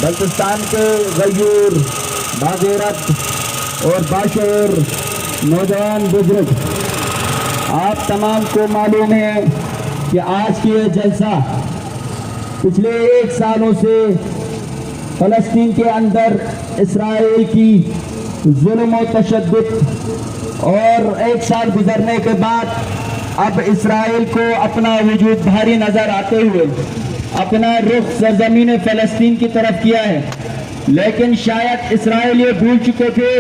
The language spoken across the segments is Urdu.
بلتستان کے غیور، باغیرت اور باشعور نوجوان بزرگ، آپ تمام کو معلوم ہے کہ آج کی یہ جلسہ پچھلے 1 سالوں سے فلسطین کے اندر اسرائیل کی ظلم و تشدد اور 1 سال گزرنے کے بعد اب اسرائیل کو اپنا وجود بھاری نظر آتے ہوئے اپنا رخ سرزمین فلسطین کی طرف کیا ہے، لیکن شاید اسرائیل یہ بھول چکے تھے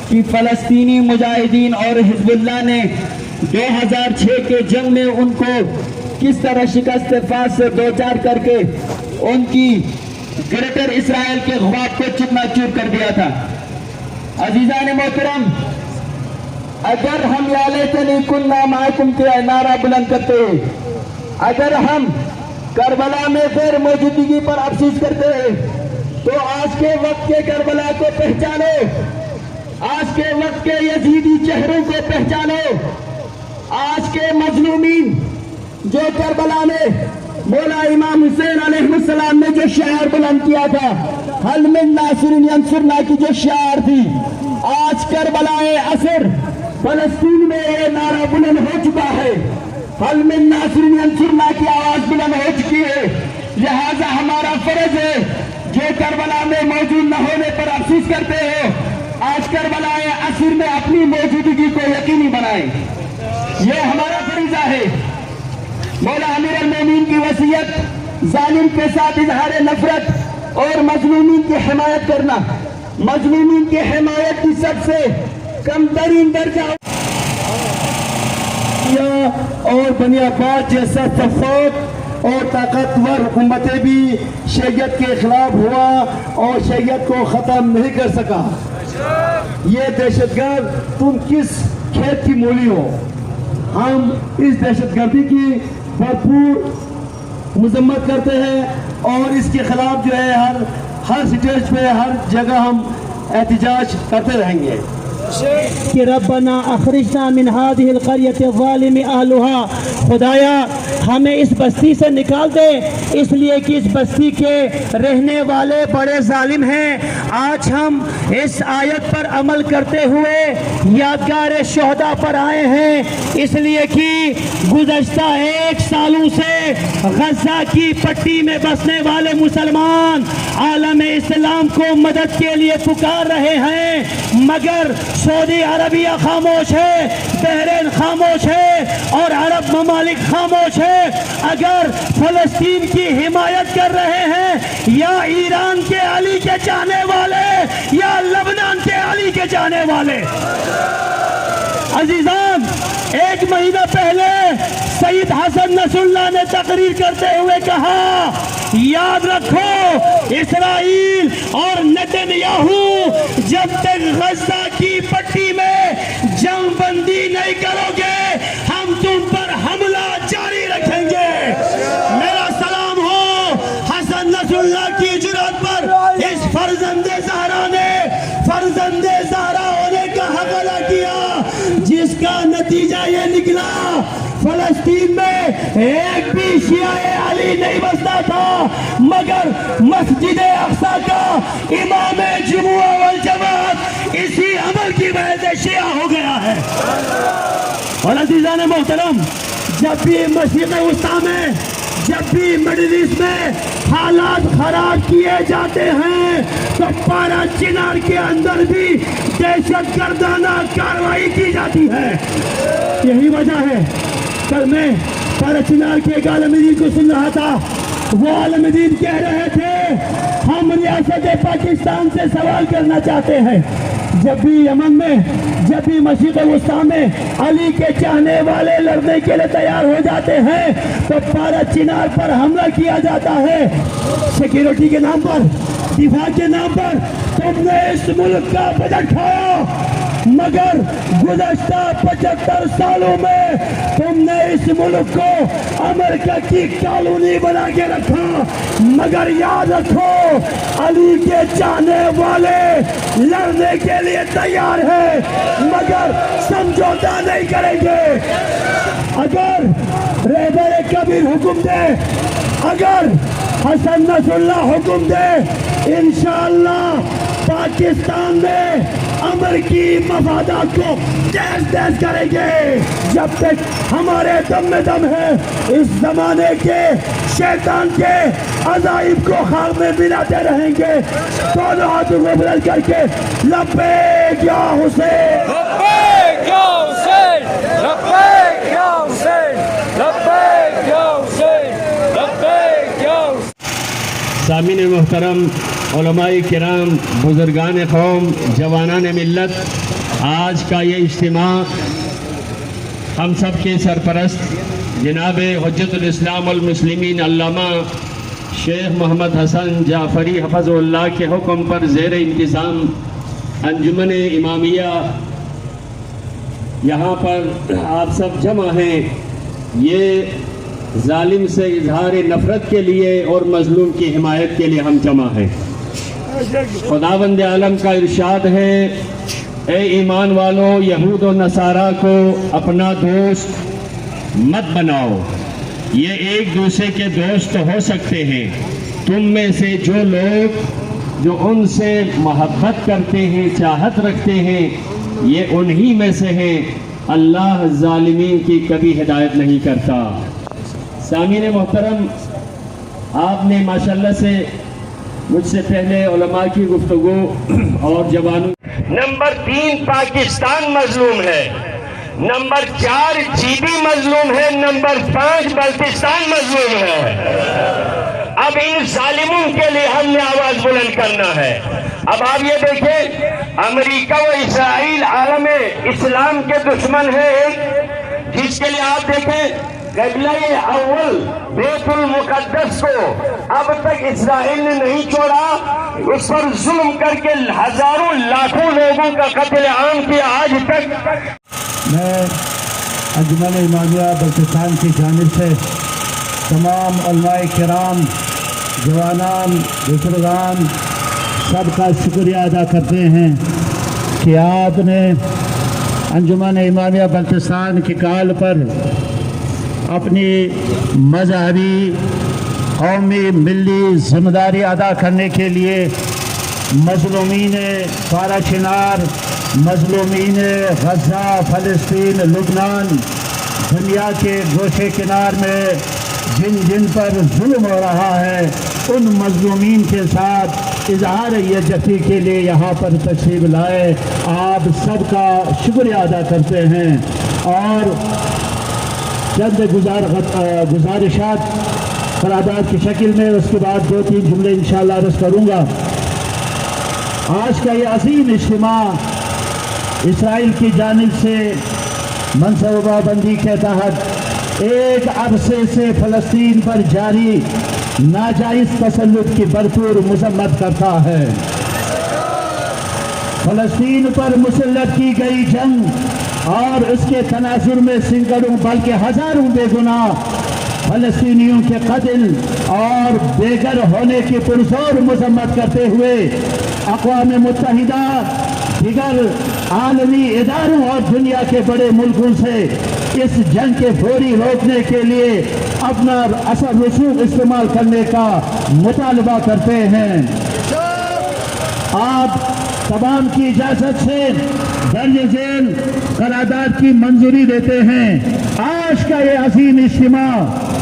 کہ فلسطینی مجاہدین اور حزب اللہ نے 2006 کے جنگ میں ان کو کس طرح شکست فاس سے دوچار کر کے ان کی گریٹر اسرائیل کے خواب کو چکنا چور کر دیا تھا۔ عزیزان محترم، اگر ہم یا لیتنی کننا معکم کے نعرہ بلند کرتے ہیں، اگر ہم کربلا میں غیر موجودگی پر افسوس کرتے ہیں، تو آج کے وقت کے کربلا کو پہچانو، آج کے وقت کے یزیدی چہروں کو پہچانو، آج کے مظلومین جو کربلا میں مولا امام حسین علیہ السلام نے جو شعار بلند کیا تھا، حل من ناصر ینصرنا کی جو شعار تھی، آج کربلا عصر فلسطین میں یہ نعرہ بلند ہو چکا ہے، حل من ناصر ینصرنا کی آواز بلند ہو چکی ہے۔ لہذا ہمارا فرض ہے جو کربلا میں موجود نہ ہونے پر افسوس کرتے ہو، آج کربلا عصر میں اپنی موجودگی کو یقینی بنائیں، یہ ہمارا فریضہ ہے۔ مولا امیر المومنین کی وصیت ظالم کے ساتھ اظہار نفرت اور مظلومین کی حمایت کرنا، مظلومین کی حمایت کی سب سے کم ترین درجہ اور بنی عباس جیسا شفاف اور طاقتور حکومتیں بھی شیعیت کے خلاف ہوا اور شیعیت کو ختم نہیں کر سکا۔ یہ دہشت گرد تم کس کھیت کی مولی ہو؟ ہم اس دہشت گردی کی بھرپور مذمت کرتے ہیں اور اس کے خلاف جو ہے ہر سٹیج پہ ہر جگہ ہم احتجاج کرتے رہیں گے کہ ربنا اخرجنا من هذه القرية الظالم اهلها، خدایا ہمیں اس بستی سے نکال دے، اس لیے کہ اس بستی کے رہنے والے بڑے ظالم ہیں۔ آج ہم اس آیت پر عمل کرتے ہوئے یادگار شہداء پر آئے ہیں، اس لیے کہ گزشتہ 1 سالوں سے غزہ کی پٹی میں بسنے والے مسلمان عالم اسلام کو مدد کے لیے پکار رہے ہیں، مگر سعودی عربیہ خاموش ہے، بحرین خاموش ہے اور عرب ممالک خاموش ہے۔ اگر فلسطین کی حمایت کر رہے ہیں یا ایران کے علی کے چاہنے والے یا لبنان کے علی کے چاہنے والے۔ عزیزان، 1 مہینہ پہلے سید حسن نصر اللہ نے تقریر کرتے ہوئے کہا، یاد رکھو اسرائیل اور نتنیاہو جب تک غزہ کی پٹی میں جنگ بندی نہیں کرو گے ہم تم پر حملہ جاری رکھیں گے۔ میرا سلام ہو حسن نصر اللہ کی جرأت پر، اس فرزند زہرا نے فرزند زہرا ہونے کا حق ادا کیا، جس کا نتیجہ یہ نکلا فلسطین میں ایک بھی شیعہ علی نہیں بستا تھا، مگر مسجد اقصی کا امام جمعہ والجماعت اسی عمل کی وجہ سے شیعہ ہو گیا ہے۔ اور عزیزان محترم، جب بھی مشرق وسطی میں، جب بھی مڈل ایسٹ میں حالات خراب کیے جاتے ہیں تو پارا چنار کے اندر بھی دہشت گردانہ کارروائی کی جاتی ہے۔ یہی وجہ ہے، کل میں پارا چنار کے ایک عالم دین کو سن رہا تھا، وہ عالم دین کہہ رہے تھے ہم ریاست پاکستان سے سوال کرنا چاہتے ہیں، جب بھی یمن میں، جب بھی مشرق وسطی میں علی کے چاہنے والے لڑنے کے لیے تیار ہو جاتے ہیں تو پارا چنار پر حملہ کیا جاتا ہے۔ سیکیورٹی کے نام پر، دفاع کے نام پر تم نے اس ملک کا بجٹ کھایا، مگر گزشتہ 75 سالوں میں تم نے اس ملک کو امریکہ کی کالونی بنا کے رکھا، مگر یاد رکھو علی کے چاہنے والے لڑنے کے لیے تیار ہیں مگر سمجھوتا نہیں کریں گے۔ اگر رہبر کبیر حکم دے، اگر حسن نصراللہ حکم دے انشاءاللہ پاکستان میں امریکی مفادات کو تیز تیز کریں گے. جب تک ہمارے دم میں دم ہے اس زمانے کے شیطان کے عذائب کو خاک میں ملاتے رہیں گے. دونوں ہاتھوں کو بلند کر کے لبیک یا حسین، لبیک یا حسین، لبیک یا حسین، لبیک یا حسین، لبیک یا حسین. سامعین محترم، علماء کرام، بزرگان قوم، جوانان ملت، آج کا یہ اجتماع ہم سب کے سرپرست جناب حجت الاسلام والمسلمین علامہ شیخ محمد حسن جعفری حفظ اللہ کے حکم پر زیر انتظام انجمن امامیہ یہاں پر آپ سب جمع ہیں. یہ ظالم سے اظہار نفرت کے لیے اور مظلوم کی حمایت کے لیے ہم جمع ہیں. خداوند عالم کا ارشاد ہے، اے ایمان والو، یہود و نصارہ کو اپنا دوست مت بناؤ، یہ ایک دوسرے کے دوست ہو سکتے ہیں. تم میں سے جو لوگ جو ان سے محبت کرتے ہیں، چاہت رکھتے ہیں، یہ انہی میں سے ہیں. اللہ ظالمین کی کبھی ہدایت نہیں کرتا. سامعین محترم، آپ نے ماشاءاللہ سے مجھ سے پہلے علماء کی گفتگو اور جوانوں. نمبر 3 پاکستان مظلوم ہے، نمبر 4 جیبی مظلوم ہے، نمبر 5 بلتستان مظلوم ہے. اب ان ظالموں کے لیے ہم نے آواز بلند کرنا ہے. اب آپ یہ دیکھیں، امریکہ و اسرائیل عالم اسلام کے دشمن ہیں، جس کے لیے آپ دیکھیں قبلہ اول بیت المقدس کو اب تک اسرائیل نے نہیں چھوڑا. اس پر ظلم کر کے ہزاروں لاکھوں لوگوں کا قتل عام کیا آج تک. میں انجمن امامیہ بلتستان کی جانب سے تمام علماء کرام، جوانان، بزرگان سب کا شکریہ ادا کرتے ہیں کہ آپ نے انجمن امامیہ بلتستان کی کال پر اپنی مذہبی، قومی، ملی ذمہ داری ادا کرنے کے لیے مظلومین پارا چنار، مظلومین غزہ، فلسطین، لبنان، دنیا کے گوشے کنار میں جن جن پر ظلم ہو رہا ہے، ان مظلومین کے ساتھ اظہار یکجہتی کے لیے یہاں پر تشریف لائے. آپ سب کا شکریہ ادا کرتے ہیں اور چند گزارشات قرارداد کی شکل میں اس کے بعد 2-3 جملے انشاءاللہ عرض کروں گا. آج کا یہ عظیم اجتماع اسرائیل کی جانب سے منصوبہ بندی کے تحت ایک عرصے سے فلسطین پر جاری ناجائز تسلط کی بھرپور مذمت کرتا ہے. فلسطین پر مسلط کی گئی جنگ اور اس کے تناظر میں سینکڑوں بلکہ ہزاروں بے گناہ فلسطینیوں کے قتل اور بے گھر ہونے کی پرزور مذمت کرتے ہوئے اقوام متحدہ، دیگر عالمی اداروں اور دنیا کے بڑے ملکوں سے اس جنگ کے فوری روکنے کے لیے اپنا اثر رسوخ استعمال کرنے کا مطالبہ کرتے ہیں. آپ تمام کی اجازت سے درج ذیل قرارداد کی منظوری دیتے ہیں. آج کا یہ عظیم اجتماع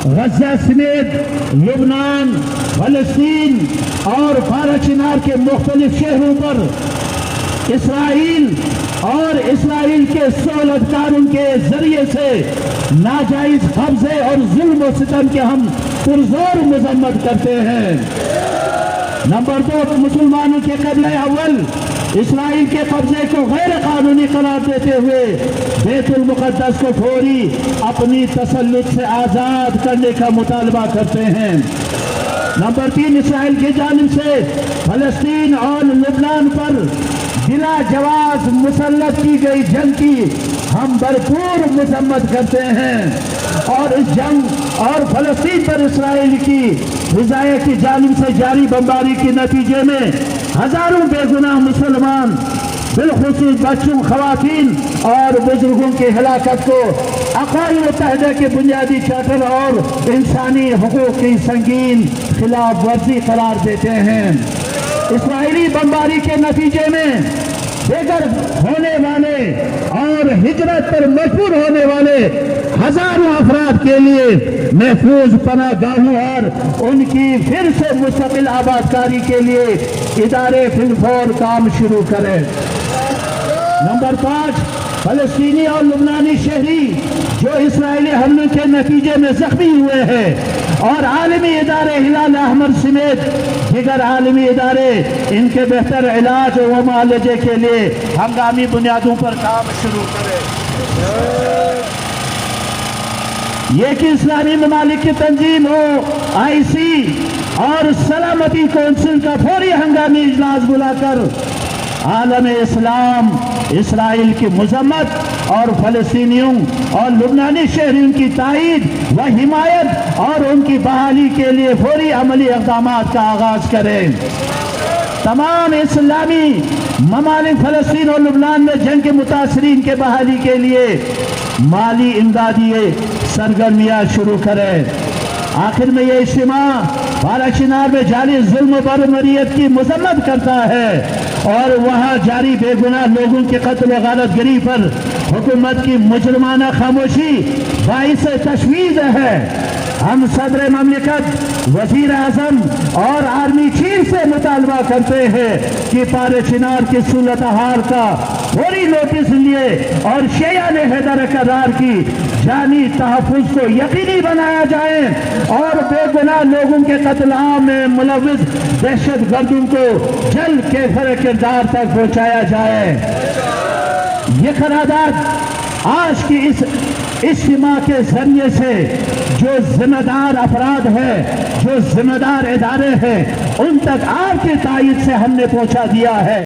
غزہ سمیت لبنان، فلسطین اور پارا چنار کے مختلف شہروں پر اسرائیل اور اسرائیل کے سہولتکاروں کے ذریعے سے ناجائز قبضے اور ظلم و ستم کے ہم پرزور مذمت کرتے ہیں. نمبر 2، مسلمانوں کے قبلہ اول اسرائیل کے قبضے کو غیر قانونی قرار دیتے ہوئے بیت المقدس کو فوری اپنی تسلط سے آزاد کرنے کا مطالبہ کرتے ہیں. نمبر 3، اسرائیل کی جانب سے فلسطین اور لبنان پر بلا جواز مسلط کی گئی جنگ کی ہم بھرپور مذمت کرتے ہیں اور اس جنگ اور فلسطین پر اسرائیل کی فضائیہ کی جانب سے جاری بمباری کے نتیجے میں ہزاروں بے گناہ مسلمان بالخصوص بچوں، خواتین اور بزرگوں کی ہلاکت کو اقوام متحدہ کے بنیادی چارٹر اور انسانی حقوق کی سنگین خلاف ورزی قرار دیتے ہیں۔ اسرائیلی بمباری کے نتیجے میں بے گھر ہونے والے اور ہجرت پر مجبور ہونے والے ہزاروں افراد کے لیے محفوظ پناہ گاہوں اور ان کی پھر سے مستقل آباد کاری کے لیے ادارے فی الفور کام شروع کریں۔ نمبر 5، فلسطینی اور لبنانی شہری جو اسرائیلی حملوں کے نتیجے میں زخمی ہوئے ہیں اور عالمی ادارے ہلال احمر سمیت دیگر عالمی ادارے ان کے بہتر علاج و معالجے کے لیے ہنگامی بنیادوں پر کام شروع کریں۔ یہ کہ اسلامی ممالک کی تنظیم OIC اور سلامتی کونسل کا فوری ہنگامی اجلاس بلا کر عالم اسلام اسرائیل کی مذمت اور فلسطینیوں اور لبنانی شہریوں کی تائید و حمایت اور ان کی بحالی کے لیے فوری عملی اقدامات کا آغاز کریں۔ تمام اسلامی ممالک فلسطین اور لبنان میں جنگ کے متاثرین کے بحالی کے لیے مالی امدادی سرگرمیاں شروع کریں۔ آخر میں یہ اجتماع بالاشنار میں جاری ظلم و بربریت کی مذمت کرتا ہے اور وہاں جاری بے گناہ لوگوں کے قتل و غارت گری پر حکومت کی مجرمانہ خاموشی باعث تشویش ہے۔ ہم صدر مملکت، وزیر اعظم اور آرمی چیف سے مطالبہ کرتے ہیں کہ بالاشنار کی صورتحال کا فوری نوٹس لیے اور شیعہ حیدر کرار کی جانی تحفظ کو یقینی بنایا جائے اور بے گناہ لوگوں کے قتل عام میں ملوث دہشت گردوں کو جلد کیفر کردار تک پہنچایا جائے۔ یہ قرارداد آج کی اس اجتماع کے ذریعے سے جو ذمہ دار افراد ہیں، جو ذمہ دار ادارے ہیں، ان تک آپ کی تائید سے ہم نے پہنچا دیا ہے۔